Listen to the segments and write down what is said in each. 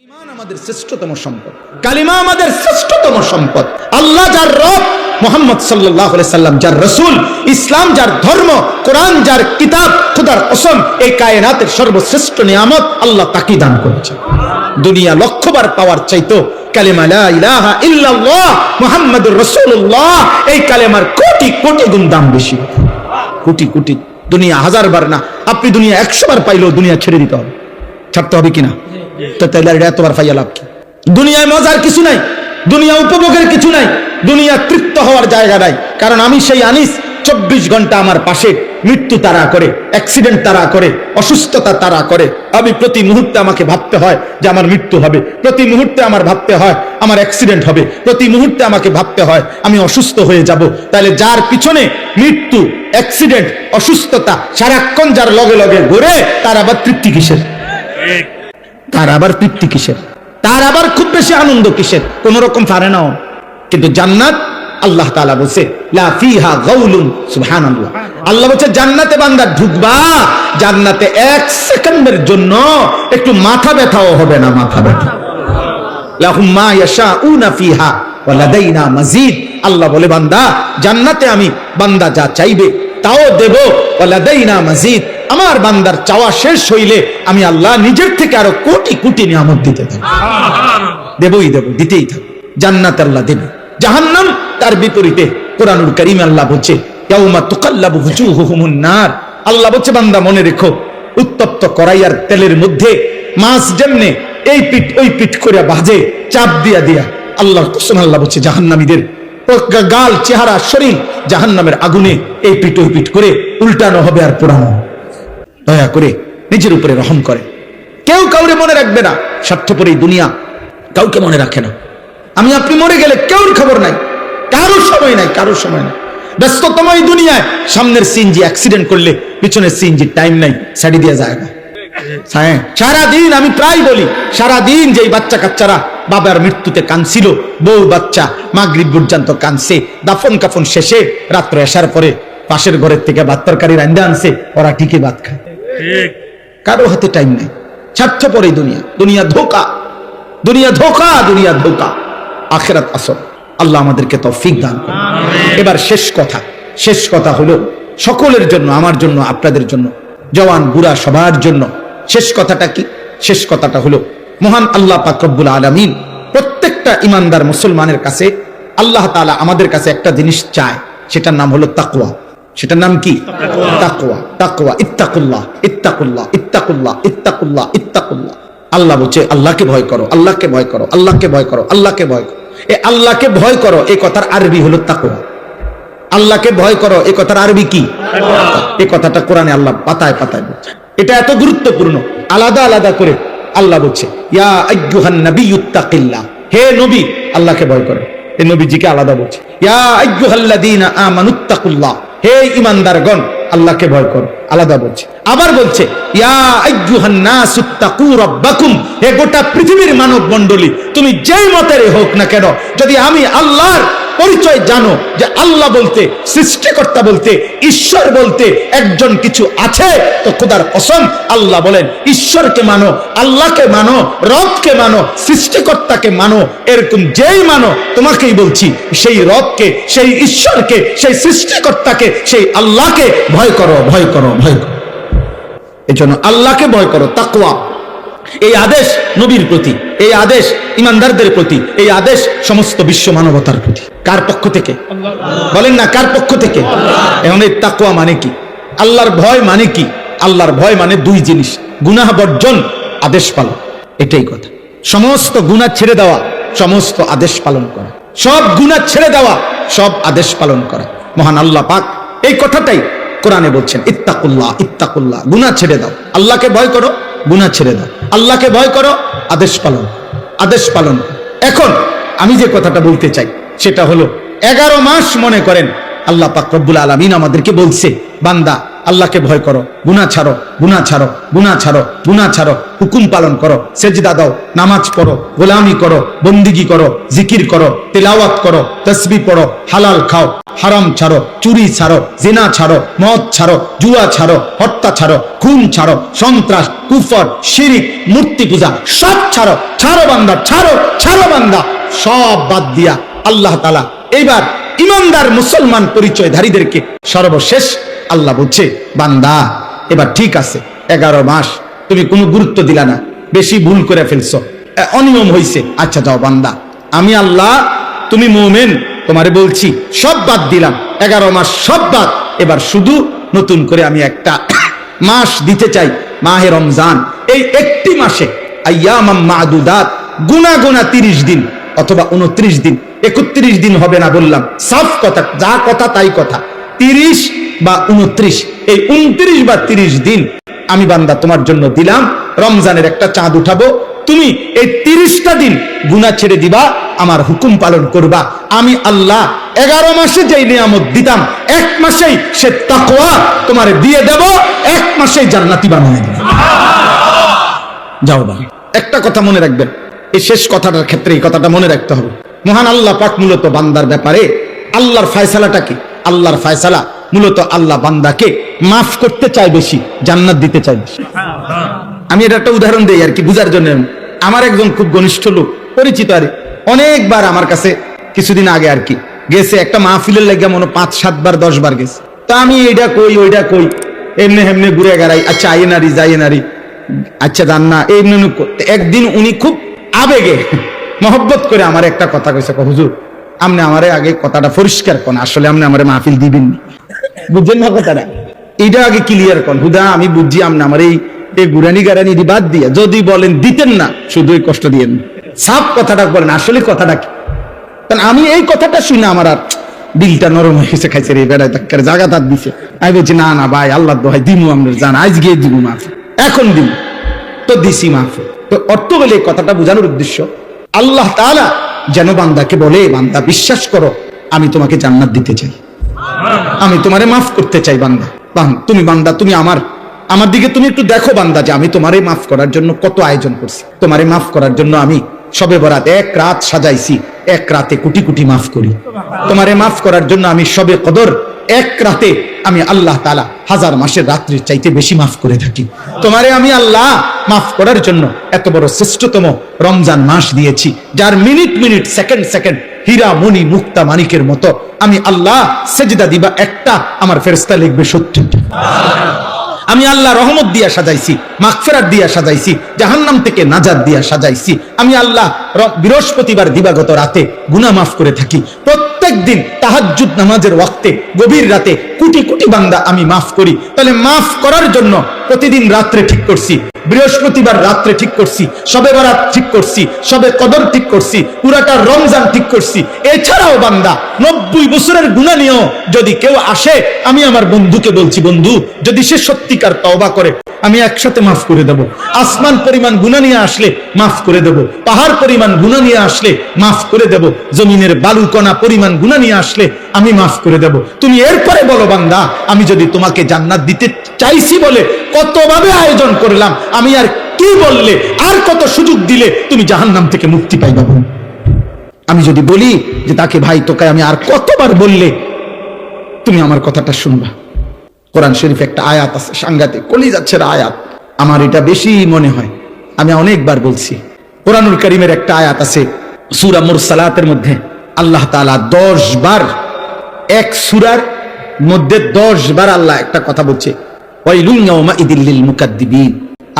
ঈমান আমাদের শ্রেষ্ঠতম সম্পদ, কালিমা আমাদের শ্রেষ্ঠতম সম্পদ। আল্লাহ যার রব, মুহাম্মদ সাল্লাল্লাহু আলাইহি সাল্লাম যার রাসূল, ইসলাম যার ধর্ম, কোরআন যার কিতাব, খোদার কসম এই কায়নাতের সর্বশ্রেষ্ঠ নিয়ামত আল্লাহ তাকেই দান করেছেন। দুনিয়া লক্ষবার পাওয়ার চাইতো কালিমা লা ইলাহা ইল্লাল্লাহ মুহাম্মাদুর রাসূলুল্লাহ এই কালেমার কোটি কোটি গুণ দাম বেশি, কোটি কোটি। দুনিয়া হাজার বার না, আপনি দুনিয়া 100 বার পাইলেও দুনিয়া ছেড়ে দিতে হবে, ছাড়তে হবে কিনা? তো তাহলে এতবার পাইয়া লাভ কি? দুনিয়ায় মজার কিছু নাই, দুনিয়া উপভোগের কিছু নাই, দুনিয়া তৃপ্ত হওয়ার জায়গা নাই। কারণ আমি সেই আনিস 24 ঘন্টা আমার পাশে মৃত্যু তাড়া করে, অ্যাক্সিডেন্ট তাড়া করে, অসুস্থতা তাড়া করে। আমি প্রতি মুহূর্তে আমাকে ভাবতে হয় যে আমার মৃত্যু হবে, প্রতি মুহূর্তে আমার ভাবতে হয় আমার অ্যাক্সিডেন্ট হবে, প্রতি মুহূর্তে আমাকে ভাবতে হয় আমি অসুস্থ হয়ে যাব। তাহলে যার পিছনে মৃত্যু, অ্যাক্সিডেন্ট, অসুস্থতা সারাক্ষণ যার লগে লগে ঘুরে, তার আবার তৃপ্তি কিসের? তার আবার তৃপ্তি কিসের? তার আবার খুব বেশি আনন্দ কিসের? কোন রকম পারে না। কিন্তু জান্নাত, আল্লাহ তাআলা বলছে লা ফিহা গাউলুন, সুবহানাল্লাহ। আল্লাহ বলছে জান্নাতে বান্দা ঢুকবা, জান্নাতে 1 সেকেন্ডের জন্য একটু মাথা ব্যথাও হবে না, মাথা ব্যথা। লাহুম মা ইয়াশাউনা ফিহা ওয়া লাদাইনা মাজিদ। আল্লাহ বলে বান্দা জান্নাতে আমি বান্দা যা চাইবে তাও দেব, ওয়া লাদাইনা মাজিদ। আমার বান্দার চাওয়া শেষ হইলে আমি আল্লাহ নিজের থেকে আরো কোটি কোটি নিয়ামত দিতে থাকব, দেবই দেব, দিতেই থাকব। জান্নাত আল্লাহ দেবে, জাহান্নাম তার বিপরীতে। কোরআনুল কারীমে আল্লাহ বলছে ইয়াউমা তুকাল্লাবু ওয়ুজুহুহুমুন নার। আল্লাহ বলছে বান্দা মনে রেখো, উত্তপ্ত কড়াইয়ার তেলের মধ্যে মাছ যেমনে এই পিঠ ওই পিঠ করে ভাজে, চাপ দিয়া দিয়া, আল্লাহর কসম আল্লাহ বলছে জাহান্নামীদের গাল, চেহারা, শরীর জাহান্নামের আগুনে এই পিঠ ওই পিঠ করে উল্টানো হবে আর পোড়ানো। দয়া করে নিজের উপরে রহম করে। কেউ কাউরে মনে রাখবে না, স্বার্থপর এই দুনিয়া কাউকে মনে রাখে না। আমি আপনি মরে গেলে কেউর খবর নাই, কারোর সময় নাই, কারোর সময় নাই। ব্যস্ততম এই দুনিয়ায় সামনের সিএনজি অ্যাক্সিডেন্ট করলে পিছনের সিএনজি টাইম নাই, ছাড়ি দিয়ে যায় না। সারাদিন আমি প্রায় বলি, সারাদিন যেই বাচ্চা কাচ্চারা বাবার মৃত্যুতে কাঁদছিল, বউ বাচ্চা মাগরিব পর্যন্ত কাঁদছে, দাফন কাফন শেষে রাত্রে আসার পরে পাশের ঘরের থেকে ভাত তরকারি রান্না আনছে, ওরা ঠিকই ভাত খায়। কারো হাতে টাইম নাই, স্বার্থপর এই দুনিয়া। দুনিয়া ধোঁকা, দুনিয়া ধোঁকা, দুনিয়া ধোঁকা, আখিরাত আসল। আল্লাহ আমাদেরকে তৌফিক দান করুন। এবার শেষ কথা হলো সকলের জন্য, আমার জন্য, আপনাদের জন্য, জওয়ান বুড়া সবার জন্য। শেষ কথাটা কি? শেষ কথাটা হলো মহান আল্লাহ পাক রব্বুল আলামিন প্রত্যেকটা ইমানদার মুসলমানের কাছে আল্লাহ তাআলা আমাদের কাছে একটা জিনিস চায়, সেটার নাম হলো তাকওয়া। সেটার নাম কি? তাকওয়া। তাকওয়া, ইত্তাকুল্লাহ, ইত্তাকুল্লাহ, ইত্তাকুল্লাহ, ইত্তাকুল্লাহ, ইত্তাকুল্লাহ। আল্লাহ বলছে আল্লাহকে ভয় করো, আল্লাহকে ভয় করো, আল্লাহকে ভয় করো, আল্লাহকে ভয় করো। এই আল্লাহকে ভয় করো এই কথার আরবি হলো তাকওয়া। আল্লাহকে ভয় করো এই কথার আরবি কি? এই কথাটা কোরআনে আল্লাহ পাতায় পাতায় বলছে। এটা এত গুরুত্বপূর্ণ, আলাদা আলাদা করে আল্লাহ বলছে ইয়া আইয়ুহান নাবিয়্যুত্তাকিল্লাহ, হে নবী আল্লাহকে ভয় করো। এই নবীজিকে আলাদা বলছে ইয়া আইয়ুহাল্লাযীনা আমানুত্তাকুল্লাহ, হে ঈমানদারগণ আল্লাহকে ভয় করো, আলাদা বলছে। আবার বলছে ইয়া আইয়ুহান নাসুত্তাকু রাব্বাকুম, হে গোটা পৃথিবীর মানব মণ্ডলী তুমি যেই মতের হোক না কেন, যদি আমি আল্লাহর পরিচয় জানো যে আল্লাহ বলতে, সৃষ্টিকর্তা বলতে, ঈশ্বর বলতে একজন কিছু আছে, তো খোদার কসম আল্লাহ বলেন ঈশ্বরকে মানো, আল্লাহকে মানো, রবকে মানো, সৃষ্টিকর্তাকে মানো। এরকম যেই মানো, তোমাকেই বলছি সেই রবকে, সেই ঈশ্বরকে, সেই সৃষ্টিকর্তাকে, সেই আল্লাহকে ভয় করো, ভয় করো, ভয় করো। এজন্য আল্লাহকে ভয় করো, তাকওয়া। এই আদেশ নবীর প্রতি, এই আদেশ ইমানদারদের প্রতি, এই আদেশ সমস্ত বিশ্ব মানবতার প্রতি। কার পক্ষ থেকে? বলেন না, কার পক্ষ থেকে? এখন এই তাকওয়া মানে কি? আল্লাহর ভয় মানে কি? আল্লাহর ভয় মানে দুই জিনিস, গুনাহ বর্জন, আদেশ পালন। এটাই কথা। সমস্ত গুনাহ ছেড়ে দেওয়া, সমস্ত আদেশ পালন করা। সব গুনাহ ছেড়ে দেওয়া, সব আদেশ পালন করা। মহান আল্লাহ পাক এই কথাটাই কোরআনে বলছেন ইত্তাকুল্লাহ, ইত্তাকুল্লাহ। গুনাহ ছেড়ে দাও, আল্লাহকে ভয় করো, গুনাহ ছেড়ে দাও, আল্লাহকে ভয় করো, আদেশ পালন, আদেশ পালন। এখন আমি যে কথাটা বলতে চাই সেটা হলো 11 মাস মনে করেন আল্লাহ পাক রব্বুল আলামিন আমাদেরকে বলছে বান্দা আল্লাহকে ভয় করো, গুনাহ ছাড়ো, গুনাহ ছাড়ো, গুনাহ ছাড়ো, গুনাহ ছাড়ো, হুকুম পালন করো, সেজদা দাও, নামাজ পড়ো, গোলামি করো, বন্দিগি করো, জিকির করো, তেলাওয়াত করো, তাসবিহ পড়ো, হালাল খাও, হারাম ছাড়ো, চুরি ছাড়ো, জিনা ছাড়ো, মদ ছাড়ো, জুয়া ছাড়ো, হত্যা ছাড়ো, খুন ছাড়ো, সন্ত্রাস, কুফর, শিরিক, মূর্তি পূজা সব ছাড়ো। ছাড়ো বান্দা, ছাড়ো, ছাড়ো বান্দা, সব বাদ দিয়া আল্লাহ তাআলা এইবার ইমানদার মুসলমান পরিচয়ধারীদেরকে সর্বশেষ আল্লাহ বলছে, বান্দা এবার ঠিক আছে, 11 মাস তুমি কোনো গুরুত্ব দিলা না, বেশি ভুল করে ফেলছো, অনিয়ম হইছে, আচ্ছা যাও বান্দা, আমি আল্লাহ, তুমি মুমিন, তোমারে বলছি সব বাদ দিলাম, 11 মাস সব বাদ, এবার শুধু নতুন করে আমি একটা মাস দিতে চাই, মাহে রমজান। এই একটি মাসে আইয়ামাম মাদুদাত, গুনা গুনা 30 দিন অথবা 29 দিন, 31 দিন হবে না বললাম, সাফ কথা, যা কথা তাই কথা, 30 বা 29, এই 29 বা 30 দিন আমি বান্দা তোমার জন্য দিলাম, রমজানের একটা চাঁদ উঠাবো, তুমি এই 30টা দিন গুনাহ ছেড়ে দিবা, আমার হুকুম পালন করবা, আমি আল্লাহ 11 মাসে যেই নিয়ামত দিতাম 1 মাসেই সে তাকওয়া তোমারে দিয়ে দেব, 1 মাসেই জান্নাতি বানিয়ে দেব। যাও বা, একটা কথা মনে রাখবেন, এই শেষ কথাটার ক্ষেত্রে এই কথাটা মনে রাখতে হবে, মহান আল্লাহ পাক মূলত বান্দার ব্যাপারে আল্লাহর ফয়সালাটা কি? আল্লাহর ফয়সালা মূলত আল্লাহ বান্দাকে মাফ করতে চায় বেশি, জান্নাত দিতে চায় বেশি। আমি এটা একটা উদাহরণ দেই আর কি বুঝার জন্য। আমার একজন খুব ঘনিষ্ঠ লোক, পরিচিত, আর অনেকবার আমার কাছে কিছুদিন আগে আর কি গেছে, একটা মাহফিলের লাগিয়া মনে 5-7 বার 10 বার গেছে। তা আমি এইটা কই ওইটা কই, এমনি হেমনি ঘুরে গেড়াই, আচ্ছা আইয়ে নারী যাইয়ে নারী, আচ্ছা জান না, এমনি একদিন উনি খুব আবেগে মহব্বত করে আমার একটা কথা কইছে, হুজুর আপনি আমারে আগে কথাটা পরিষ্কার কোন, আসলে আপনি আমারে মাহফিল দিবেন, বুঝছেন না কথাটা, এইটা আগে ক্লিয়ার কোন, হুদা আমি বুঝছি আপনি আমার এই গুরানি গারানি বাদ দিয়ে যদি বলেন দিতেন না, শুধুই কষ্ট দিয়েন, সাফ কথাটা বলেন, আসলে কথাটা কি? কারণ আমি এই কথাটা শুনে আমার আর দিলটা নরম হয়ে গেছে, খাইছে রে বেড়ায় তার জায়গা তার দিছে। আমি বলছি না না ভাই, আল্লাহ দোহাই দিমু, আপনার জান আজ গিয়ে দিব মাফ, এখন দিব তো দিছি মাফ। তো অর্থ হলে কথাটা বোঝানোর উদ্দেশ্য, আল্লাহ তাআলা যেন বান্দাকে বলে, বান্দা বিশ্বাস করো আমি তোমাকে জান্নাত দিতে চাই, আমি তোমারে মাফ করতে চাই, বান্দা তুমি বান্দা তুমি আমার দিকে তুমি একটু দেখো বান্দা, যে আমি তোমারে মাফ করার জন্য কত আয়োজন করছি, তোমারে মাফ করার জন্য আমি শবে বরাত 1 রাত সাজাইছি, 1 রাতে কোটি কোটি মাফ করি, তোমারে মাফ করার জন্য আমি শবে কদর 1 রাতে আমি আল্লাহ তাআলা 1000 মাসের রাত্রির চাইতে বেশি মাফ করে থাকি, তোমারে আমি আল্লাহ মাফ করার জন্য এত বড় শ্রেষ্ঠতম রমজান মাস দিয়েছি, যার মিনিট মিনিট সেকেন্ড সেকেন্ড হীরা মণি মুক্তা মানিকের মতো আমি আল্লাহ সেজদা দিবা একটা, আমার ফেরেশতা লিখবে 70টা। আমি আল্লাহ রহমত দিয়া সাজাইছি, মাগফিরাত দিয়া সাজাইছি, জাহান্নাম থেকে নাজাত দিয়া সাজাইছি, আমি আল্লাহ বৃহস্পতিবার দিবাগত রাতে গুনাহ মাফ করে থাকি, প্রত্যেক দিন তাহাজ্জুদ নামাজের ওয়াক্তে গভীর রাতে কোটি কোটি বান্দা আমি মাফ করি। তাহলে মাফ করার জন্য প্রতিদিন রাত্রে ঠিক করছি, বৃহস্পতিবার রাত্রে ঠিক করছি, শবে বরাত ঠিক করছি, শবে কদর ঠিক করছি, পুরাটা রমজান ঠিক করছি। এছাড়াও বান্দা 90 বছরের গুনাহ নিয়েও যদি কেউ আসে, আমি আমার বন্ধুকে বলছি, বন্ধু যদি সে সত্যিকার তওবা করে আমি একসাথে মাফ করে দেব, আসমান পরিমাণ গুনাহ নিয়ে আসলে মাফ করে দেব, পাহাড় পরিমাণ গুনাহ নিয়ে আসলে মাফ করে দেব, জমিনের বালুকণা পরিমাণ গুনাহ নিয়ে আসলে আমি মাফ করে দেব। তুমি এরপরে বলো বান্দা, আমি যদি তোমাকে জান্নাত দিতে চাইছি বলে কতভাবে আয়োজন করলাম, আমি আর কি বললে, আর কত সুযোগ দিলে তুমি জাহান্নাম থেকে মুক্তি পাইবা? আমি যদি বলি যে তাকে ভাই তোকে আমি আর কতবার বললে তুমি আমার কথাটা শুনবা? কোরআন শরীফে একটা আয়াত আছে, সাংঘাতিক কলিজাচ্ছের আয়াত, আমার এটা বেশি মনে হয়, আমি অনেকবার বলছি। কোরআনুল কারীমের একটা আয়াত আছে সূরা মুরসালাতের মধ্যে, আল্লাহ তাআলা 10 বার, এক সূরার মধ্যে 10 বার আল্লাহ একটা কথা বলছে, ওয়াইলুন ইয়াউমাইদিল লিল মুকাদ্দিবিন।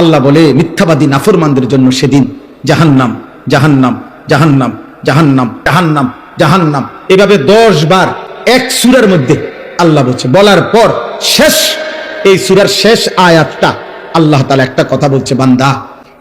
আল্লাহ বলে মিথ্যাবাদী নাফরমানদের জন্য সেদিন জাহান্নাম, জাহান্নাম, জাহান্নাম, জাহান্নাম, জাহান্নাম, জাহান্নাম, এভাবে 10 বার এক সূরার মধ্যে আল্লাহ বলছে। বলার পর শেষ, এই সূরার শেষ আয়াতটা আল্লাহ তাআলা একটা কথা বলছে, বান্দা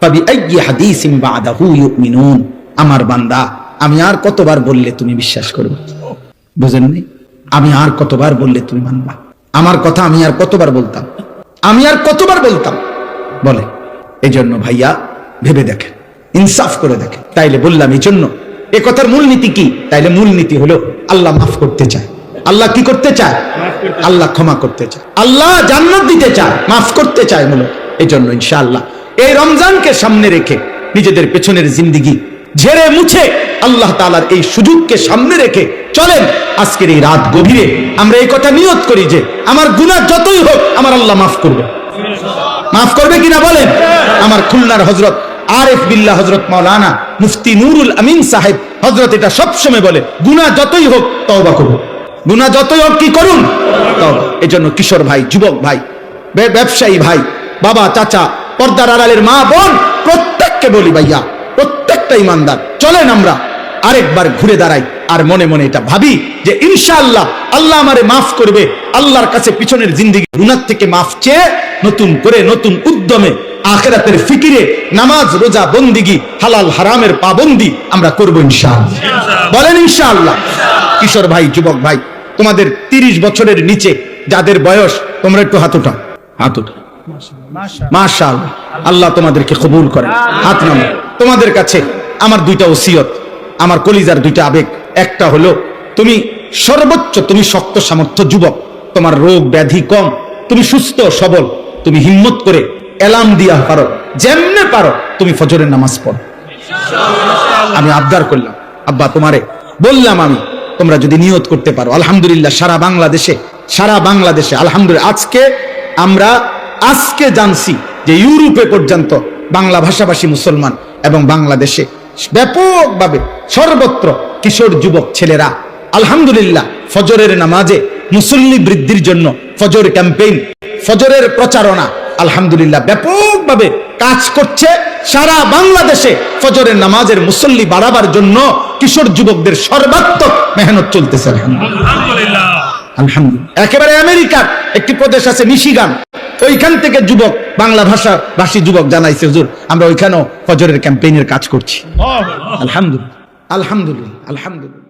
ফাবি আইয়ি হাদিসিন বাদাহু ইউমিনুন, আমার বান্দা আমি আর কতবার বললে তুমি বিশ্বাস করবে? বুঝেননি? আমি আর কতবার বললে তুমি মানবা? আমার কথা আমি আর কতবার বলতাম, আমি আর কতবার বলতাম বলে। এই জন্য ভাইয়া ভেবে দেখেন, ইনসাফ করে দেখেন। তাইলে বললাম এই জন্য এ কথার মূলনীতি কি? তাইলে মূলনীতি হলো আল্লাহ মাফ করতে চায়, আল্লাহ কি করতে চায়? আল্লাহ ক্ষমা করতে চায়, আল্লাহ জান্নাত দিতে চায়, মাফ করতে চায় মূলত। এই জন্য ইনশাআল্লাহ এই রমজানকে সামনে রেখে নিজেদের পেছনের জিন্দিগি ঝেড়ে মুছে আল্লাহ তাআলার এই সুযোগকে সামনে রেখে চলেন আজকের এই রাত গভীরে আমরা এই কথা নিয়ত করি যে আমার গুনাহ যতই হোক আমার আল্লাহ মাফ করবে। মাফ করবে কিনা বলেন? আমার খুলনার হযরত আরিফ বিল্লাহ হযরত মাওলানা মুফতি নুরুল আমিন সাহেব হযরত এটা সবসময় বলে, গুনাহ যতই হোক তওবা করুন, গুনাহ যতই হোক কি করুন? তওবা। এজন্য কিশোর ভাই, যুবক ভাই, ব্যবসায়ী ভাই, বাবা, চাচা, পর্দার আড়ালের মা বোন প্রত্যেককে বলি ভাইয়া, প্রত্যেকটা ইমানদার চলেন আমরা আরেকবার ঘুরে দাঁড়াই আর মনে মনে এটা ভাবি যে ইনশাআল্লাহ আল্লাহ আমারে মাফ করবে। আল্লাহর কাছে পিছনের জিন্দেগি গুনাহ থেকে মাফ চেয়ে নতুন করে নতুন উদ্যমে আখিরাতের ফিকিরে নামাজ, রোজা, বন্দিগি, হালাল হারামের পাবন্দি আমরা করব ইনশাআল্লাহ। বলেন ইনশাআল্লাহ। কিশোর ভাই, যুবক ভাই, তোমাদের 30 বছরের নিচে যাদের বয়স, তোমরা একটু হাত উঠাও, হাত উঠাও। মাশাআল্লাহ, আল্লাহ তোমাদেরকে কবুল করে। হাত নামাও। তোমাদের কাছে আমার দুইটা ওসিয়ত, আমার কলিজার দুইটা আবেগ। একটা হলো তুমি সর্বোচ্চ, তুমি শক্ত সামর্থ্য যুবক, তোমার রোগ ব্যাধি কম, তুমি সুস্থ সবল, তুমি হিম্মত করে এলাম দিয়া পারো, যেমনে পারো তুমি ফজরের নামাজ পড়ো। আমি আবদার করলাম, আব্বা তোমারে বললাম, আমি তোমরা যদি নিয়ত করতে পারো, আলহামদুলিল্লাহ সারা বাংলাদেশে আলহামদুলিল্লাহ আজকে জানছি যে ইউরোপে পর্যন্ত বাংলা ভাষাভাষী মুসলমান এবং বাংলাদেশে ব্যাপকভাবে সর্বত্র কিশোর যুবক ছেলেরা আলহামদুলিল্লাহ ফজরের নামাজে মুসল্লি বৃদ্ধির জন্য ফজর ক্যাম্পেইন, ফজরের প্রচারণা আলহামদুলিল্লাহ ব্যাপকভাবে কাজ করছে। সারা বাংলাদেশে ফজরের নামাজের মুসল্লি বাড়াবার জন্য কিশোর যুবকদের সর্বাত্মক মেহনত চলতেছে আলহামদুলিল্লাহ। একেবারে আমেরিকার একটি প্রদেশ আছে মিশিগান, ওইখান থেকে যুবক, বাংলা ভাষী যুবক জানাইছে, হুজুর আমরা ওইখানেও ফজরের ক্যাম্পেইনের কাজ করছি। আলহামদুলিল্লাহ, আলহামদুলিল্লাহ, আলহামদুলিল্লাহ।